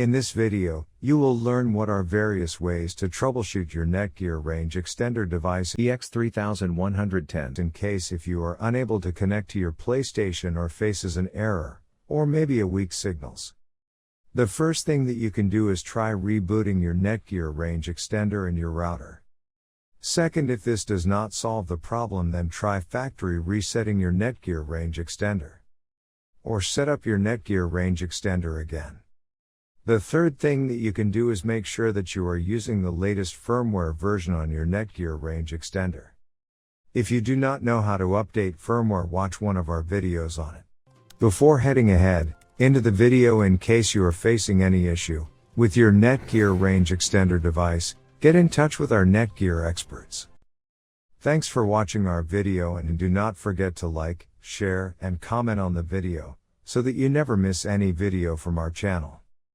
In this video, you will learn what are various ways to troubleshoot your Netgear Range Extender device EX3110 in case if you are unable to connect to your PlayStation or faces an error, or maybe a weak signals. The first thing that you can do is try rebooting your Netgear Range Extender and your router. Second, if this does not solve the problem, then try factory resetting your Netgear Range Extender. Or set up your Netgear Range Extender again. The third thing that you can do is make sure that you are using the latest firmware version on your Netgear Range Extender. If you do not know how to update firmware, watch one of our videos on it. Before heading ahead into the video, in case you are facing any issue with your Netgear Range Extender device, get in touch with our Netgear experts. Thanks for watching our video, and do not forget to like, share, and comment on the video, so that you never miss any video from our channel.